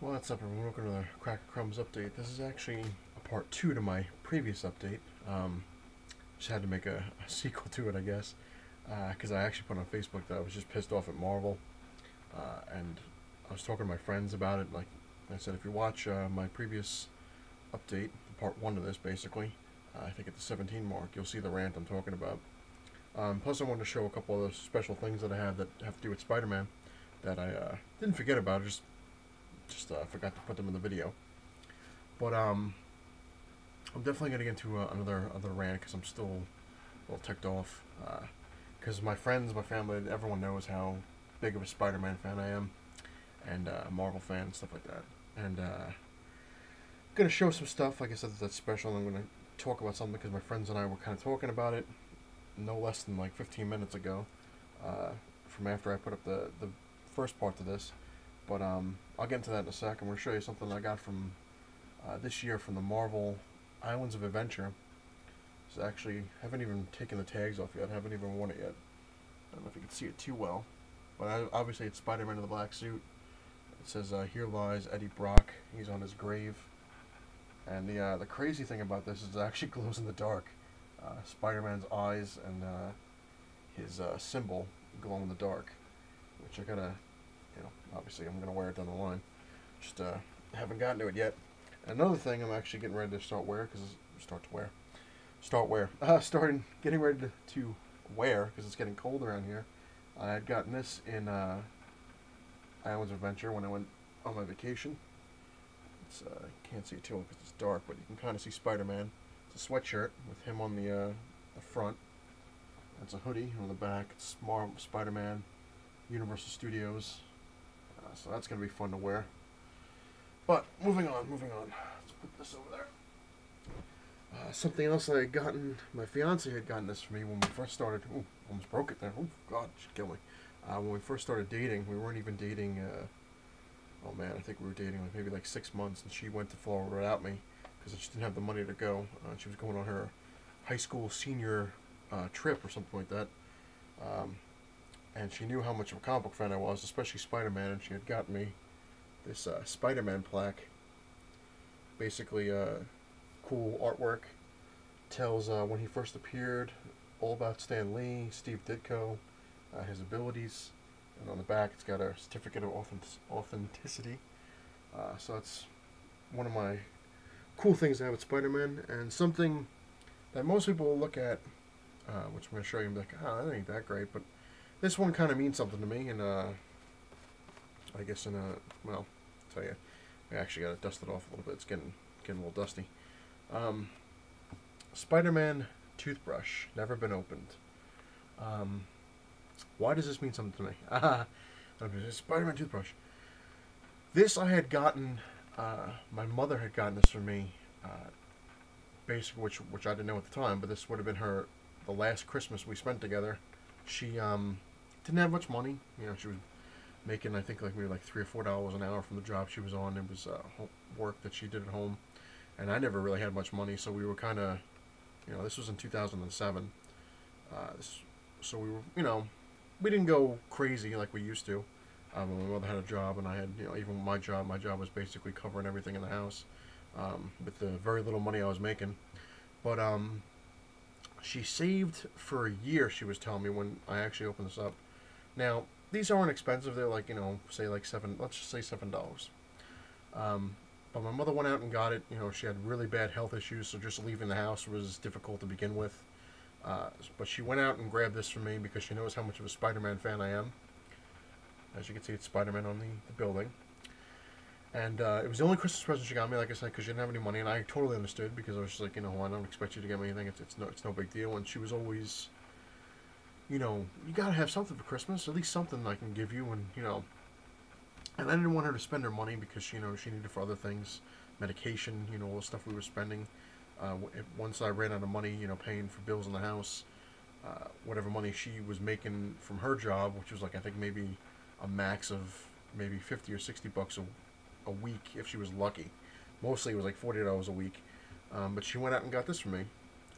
What's up everyone, welcome to the Crack Crumbs update. This is actually a part 2 to my previous update. Just had to make a sequel to it, I guess, because I actually put on Facebook that I was just pissed off at Marvel, and I was talking to my friends about it. Like I said, if you watch my previous update, part 1 of this basically, I think at the 17 mark, you'll see the rant I'm talking about. Plus I wanted to show a couple of special things that I have that have to do with Spider-Man that I didn't forget about, I just forgot to put them in the video. But I'm definitely going to get into another rant because I'm still a little ticked off. Because my friends, my family, everyone knows how big of a Spider-Man fan I am, and Marvel fan, stuff like that. And going to show some stuff, like I said, that's special. I'm going to talk about something because my friends and I were kind of talking about it no less than like 15 minutes ago, from after I put up the first part to this. But I'll get into that in a sec. I'm going to show you something I got from this year from the Marvel Islands of Adventure. It's actually, I haven't even taken the tags off yet. I haven't even worn it yet. I don't know if you can see it too well. But obviously it's Spider-Man in the black suit. It says, here lies Eddie Brock. He's on his grave. And the crazy thing about this is it actually glows in the dark. Spider-Man's eyes and his symbol glow in the dark. Which I gotta... obviously I'm going to wear it down the line. Just haven't gotten to it yet. Another thing I'm actually getting ready to start getting ready to wear, because it's getting cold around here. I had gotten this in Islands of Adventure when I went on my vacation. It's can't see it too well because it's dark, but you can kind of see Spider-Man. It's a sweatshirt with him on the front. That's a hoodie on the back. It's Marvel Spider-Man, Universal Studios. So that's going to be fun to wear. But, moving on. Let's put this over there. Something else I had gotten, my fiance had gotten this for me when we first started. Ooh, almost broke it there. Oh, God, she'd kill me. When we first started dating, we weren't even dating, oh man, I think we were dating maybe like 6 months, and she went to Florida without me because she didn't have the money to go. She was going on her high school senior trip or something like that. And she knew how much of a comic book fan I was, especially Spider-Man, and she had gotten me this Spider-Man plaque. Basically, cool artwork. Tells when he first appeared, all about Stan Lee, Steve Ditko, his abilities. And on the back, it's got a certificate of authenticity. So that's one of my cool things I have with Spider-Man, and something that most people will look at, which I'm going to show you and be like, oh, that ain't that great, but this one kind of means something to me, and I guess well, I'll tell you, I actually got to dust it off a little bit. It's getting a little dusty. Spider-Man toothbrush, never been opened. Why does this mean something to me? Spider-Man toothbrush. This I had gotten, my mother had gotten this for me, basically, which I didn't know at the time, but this would have been the last Christmas we spent together. She didn't have much money. She was making, I think, maybe $3 or $4 an hour from the job she was on. It was work that she did at home, and I never really had much money, so we were kind of, this was in 2007. So we were, we didn't go crazy like we used to. My mother had a job, and I had, even my job was basically covering everything in the house, with the very little money I was making. But she saved for a year, she was telling me, when I actually opened this up. Now, these aren't expensive. They're like, say like let's just say $7. But my mother went out and got it. She had really bad health issues, so just leaving the house was difficult to begin with. But she went out and grabbed this for me because she knows how much of a Spider-Man fan I am. As you can see, it's Spider-Man on the building. And it was the only Christmas present she got me, like I said, because she didn't have any money, and I totally understood, because I was just like, I don't expect you to get me anything. It's no big deal. And she was always, you gotta have something for Christmas, at least something I can give you, and and I didn't want her to spend her money because she needed for other things, medication, all the stuff we were spending. Once I ran out of money, paying for bills in the house, whatever money she was making from her job, which was I think maybe a max of maybe 50 or 60 bucks a week if she was lucky. Mostly it was like $40 a week. But she went out and got this for me,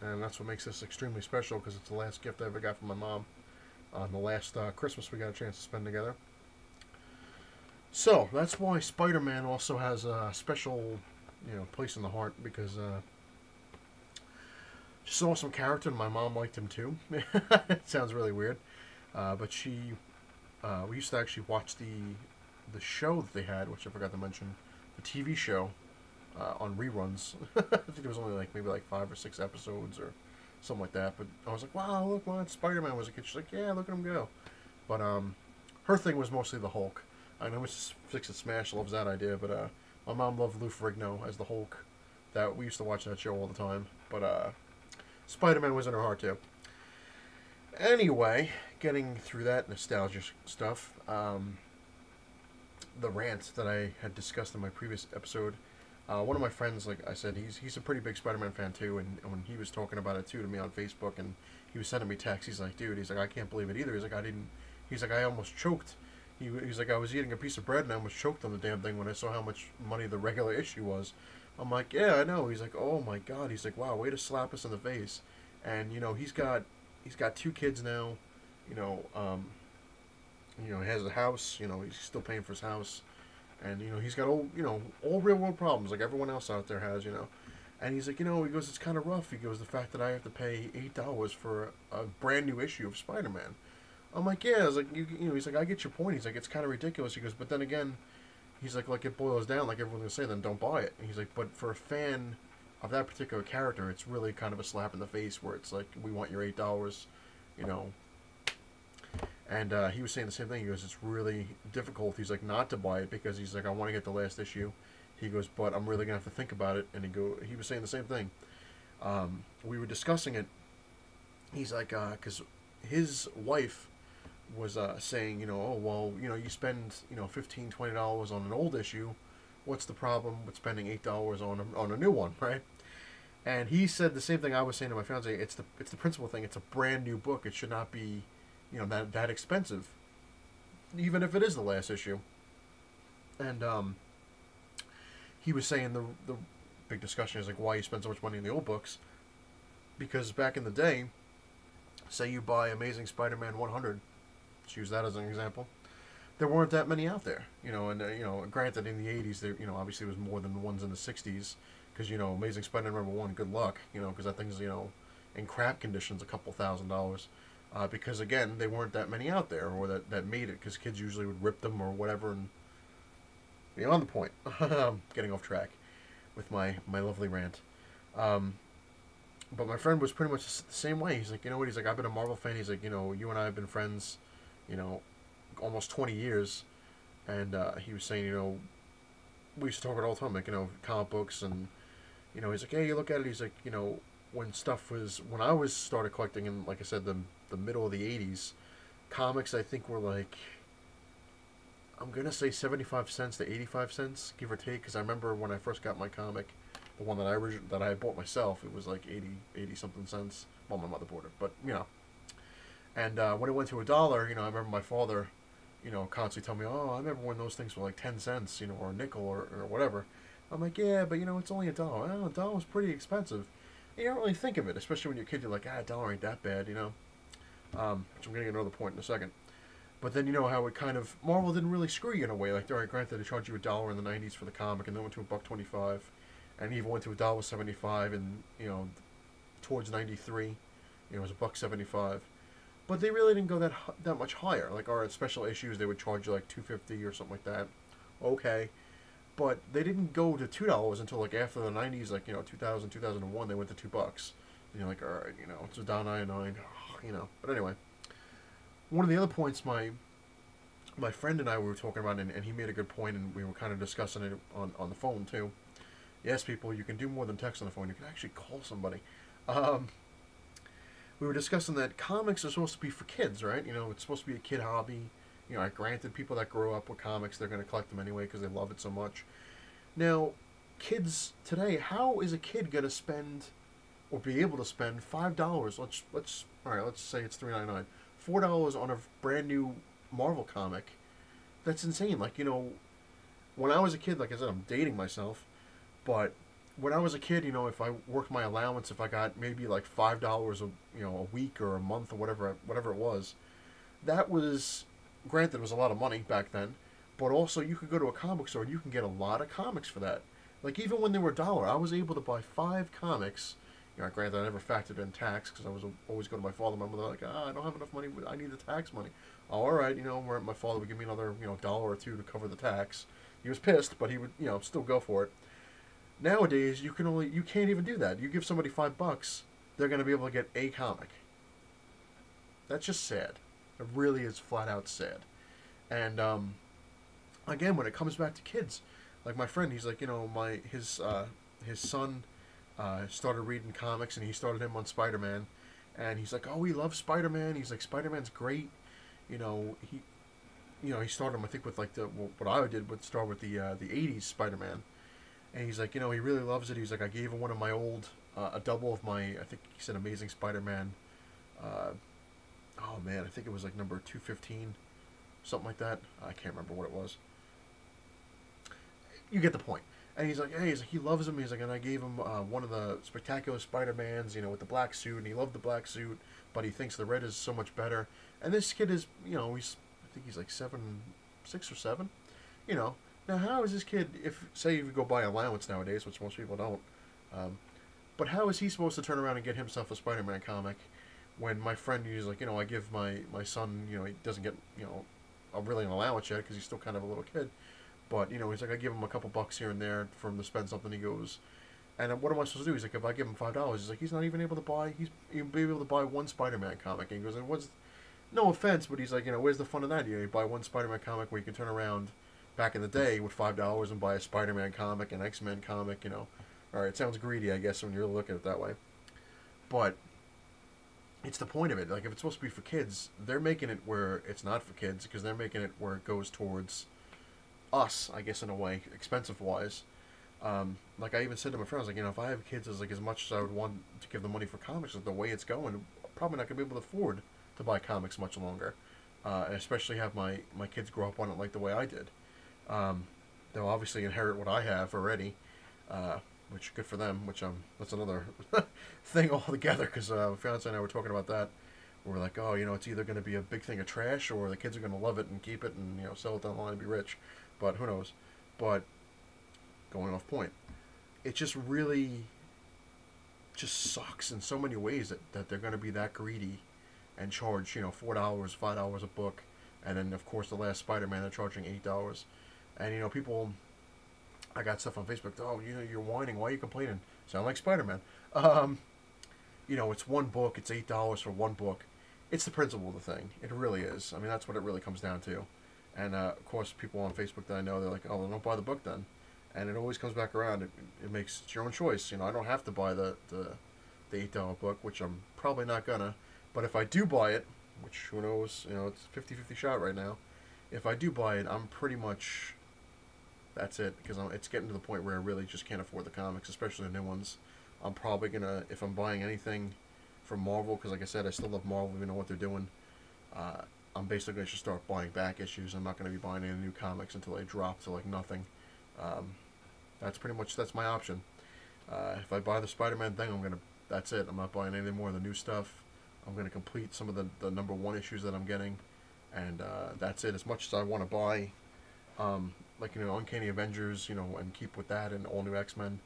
and that's what makes this extremely special, because it's the last gift I ever got from my mom on the last Christmas we got a chance to spend together. So that's why Spider-Man also has a special, place in the heart because just an awesome character, and my mom liked him too. It sounds really weird, but we used to actually watch the show that they had, which I forgot to mention, the TV show on reruns. I think it was only like maybe like 5 or 6 episodes or something like that. But I was like, wow, look, well, Spider-Man was a kid. She's like, yeah, look at him go. But her thing was mostly the Hulk. I know Mrs. Fix It Smash loves that idea, but my mom loved Lou Ferrigno as the Hulk. That we used to watch that show all the time. But Spider-Man was in her heart too. Anyway, getting through that nostalgia stuff, the rant that I had discussed in my previous episode, one of my friends, like I said, he's a pretty big Spider-Man fan too, and when he was talking about it too to me on Facebook, and he was sending me texts, he's like, dude, he's like, I can't believe it either. He's like, I almost choked. He's like, I was eating a piece of bread and I almost choked on the damn thing when I saw how much money the regular issue was. I'm like, yeah, I know. He's like, oh my god. He's like, wow, way to slap us in the face. And he's got 2 kids now. He has a house. He's still paying for his house, and he's got all real world problems like everyone else out there has. And he's like, he goes, it's kind of rough. He goes, the fact that I have to pay $8 for a brand new issue of Spider-Man. I'm like, yeah. I was like, he's like, I get your point. He's like, it's kind of ridiculous. He goes, but then again, he's like it boils down, like everyone's gonna say, then don't buy it. And he's like, but for a fan of that particular character, it's really kind of a slap in the face where it's like, we want your $8, And he was saying the same thing. He goes, it's really difficult. He's like, not to buy it because he's like, I want to get the last issue. He goes, but I'm really gonna have to think about it. And he was saying the same thing. We were discussing it. He's like, because his wife was saying, oh well, you spend $15-20 on an old issue. What's the problem with spending $8 on a new one, right? And he said the same thing I was saying to my fiance. It's the principal thing. It's a brand new book. It should not be that expensive, even if it is the last issue. And he was saying the big discussion is like why you spend so much money on the old books, because back in the day, say you buy Amazing Spider-Man 100, let's use that as an example, there weren't that many out there, and granted in the 80s there obviously was more than the ones in the 60s, because Amazing Spider-Man #1, good luck, because that thing's in crap conditions a couple $1,000s. Because again, they weren't that many out there, or that made it, because kids usually would rip them or whatever. And beyond the point, getting off track with my lovely rant. But my friend was pretty much the same way. He's like, you know what? He's like, I've been a Marvel fan. He's like, you and I have been friends, almost 20 years. And he was saying, we used to talk about it all the time, like, comic books, and he's like, hey, you look at it. He's like, when I was started collecting in, like I said, the middle of the 80s, comics I think were like, I'm gonna say 75 cents to 85 cents, give or take, because I remember when I first got my comic, the one that I bought myself, it was like 80 something cents. Well, my mother bought it, but and when it went to $1, I remember my father, constantly telling me, oh, I remember when those things were like 10 cents, or a nickel or whatever. I'm like, yeah, but it's only $1. Oh, $1 was pretty expensive. And you don't really think of it, especially when you're a kid. You're like, $1 ain't that bad, which I'm gonna get another point in a second. But then how it kind of, Marvel didn't really screw you in a way. Like, all right, granted, they charged you $1 in the 90s for the comic, and then went to $1.25, and even went to $1.75, and towards 93, it was $1.75. But they really didn't go that much higher. Like, all right, special issues, they would charge you like $2.50 or something like that. Okay, but they didn't go to $2 until like after the 90s, like 2000, 2001, they went to $2. And you're like, all right, it's $1.99, But anyway, one of the other points my friend and I were talking about, and he made a good point, and we were kind of discussing it on the phone too. Yes, people, you can do more than text on the phone. You can actually call somebody. We were discussing that comics are supposed to be for kids, right? It's supposed to be a kid hobby. Granted, people that grow up with comics, they're going to collect them anyway because they love it so much. Now, kids today, how is a kid going to spend or be able to spend $5? Let's say it's $3.99, $4 on a brand new Marvel comic. That's insane. Like, when I was a kid, like I said, I'm dating myself, but when I was a kid, if I worked my allowance, if I got maybe like $5 a week or a month or whatever it was, that was, granted, it was a lot of money back then, But also, you could go to a comic store and you can get a lot of comics for that. Like, even when they were $1, I was able to buy 5 comics. You know, granted, I never factored in tax because I was always going to my father and my mother, like, I don't have enough money. I need the tax money. Oh, all right, you know, where my father would give me another, you know, dollar or two to cover the tax. He was pissed, but he would, you know, still go for it. Nowadays, you can't even do that. You give somebody $5, they're going to be able to get a comic. That's just sad. It really is flat out sad. And again, when it comes back to kids, like my friend, he's like, you know, his son started reading comics, and he started him on Spider-Man, and he's like, oh, he loves Spider-Man. He's like, Spider-Man's great. You know, he started him, I think, with like what I did would start with the '80s Spider-Man, and he's like, you know, he really loves it. He's like, I gave him one of my old a double of my, I think he said, Amazing Spider-Man. Oh man, I think it was like number 215, something like that. I can't remember what it was. You get the point. And he's like, hey, he loves him. He's like, and I gave him one of the Spectacular Spider-Mans, you know, with the black suit, and he loved the black suit, but he thinks the red is so much better. And this kid is, you know, I think he's like 6 or 7, you know. Now, how is this kid, say you go buy allowance nowadays, which most people don't, but how is he supposed to turn around and get himself a Spider-Man comic when my friend, he's like, you know, I give my son, you know, he doesn't get, you know, really an allowance yet because he's still kind of a little kid. But, you know, he's like, I give him a couple bucks here and there for him to spend something. He goes, and what am I supposed to do? He's like, if I give him $5, he's like, he's not even able to buy, he'll be able to buy one Spider-Man comic. And he goes, and what's, no offense, but he's like, you know, where's the fun of that? You know, you buy one Spider-Man comic where you can turn around back in the day with $5 and buy a Spider-Man comic, an X-Men comic, you know. All right, it sounds greedy, I guess, when you're looking at it that way. But it's the point of it. Like, if it's supposed to be for kids, they're making it where it's not for kids because they're making it where it goes towards us, I guess, in a way, expensive-wise. Like I even said to my friends, like, you know, if I have kids, it's like as much as I would want to give them money for comics, the way it's going, I'm probably not going to be able to afford to buy comics much longer, and especially have my kids grow up on it like the way I did. They'll obviously inherit what I have already, which good for them. Which that's another thing altogether, because my fiance and I were talking about that. We're like, oh, you know, it's either going to be a big thing of trash, or the kids are going to love it and keep it and, you know, sell it down the line and be rich. But who knows? But going off point, it just really just sucks in so many ways that they're going to be that greedy and charge, you know, $4, $5 a book, and then of course the last Spider-Man they're charging $8. And you know, people, I got stuff on Facebook. Oh, you know, you're whining. Why are you complaining? Sound like Spider-Man. You know, it's one book. It's $8 for one book. It's the principle of the thing. It really is. I mean, that's what it really comes down to. And of course, people on Facebook that I know, they're like, "Oh, well, don't buy the book then." And it always comes back around. It makes it's your own choice. You know, I don't have to buy the $8 book, which I'm probably not gonna. But if I do buy it, which who knows, you know, it's a 50-50 shot right now. If I do buy it, I'm pretty much, that's it, because it's getting to the point where I really just can't afford the comics, especially the new ones. I'm probably gonna, if I'm buying anything from Marvel, because like I said, I still love Marvel, even know what they're doing. I'm basically going to just start buying back issues. I'm not going to be buying any new comics until they drop to like nothing. That's my option. If I buy the Spider-Man thing, that's it. I'm not buying any more of the new stuff. I'm going to complete some of the #1 issues that I'm getting, and that's it. As much as I want to buy, like, you know, Uncanny Avengers, you know, and keep with that, and all new X-Men,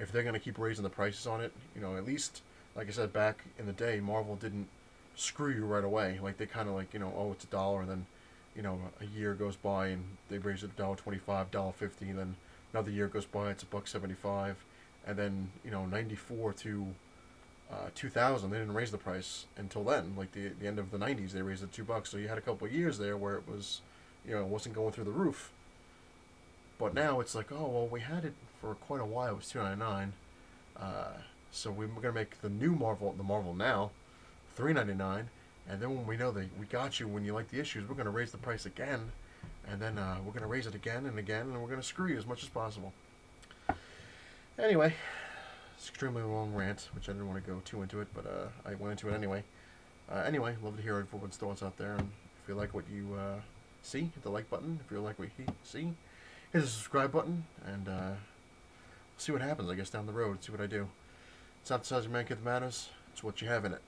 if they're going to keep raising the prices on it, you know, at least, like I said, back in the day, Marvel didn't screw you right away. Like, they kind of like, you know, oh, it's $1, and then, you know, a year goes by and they raise it to $1.25, $1.50, and then another year goes by, it's $1.75, and then, you know, 94 to 2000, they didn't raise the price until then. Like the end of the 90s, they raised it $2. So you had a couple of years there where it was, you know, it wasn't going through the roof. But now it's like, oh, well, we had it for quite a while. It was $2.99. So we're gonna make the new Marvel, the Marvel Now, $3.99, and then when we know that we got you when you like the issues, we're gonna raise the price again, and then we're gonna raise it again and again, and we're gonna screw you as much as possible. Anyway, it's extremely long rant, which I didn't want to go too into it, but I went into it anyway. Anyway, love to hear everyone's thoughts out there, and if you like what you see, hit the like button. If you like what you see, hit the subscribe button, and we'll see what happens, I guess, down the road. See what I do. It's not the size of your man kid that matters, it's what you have in it.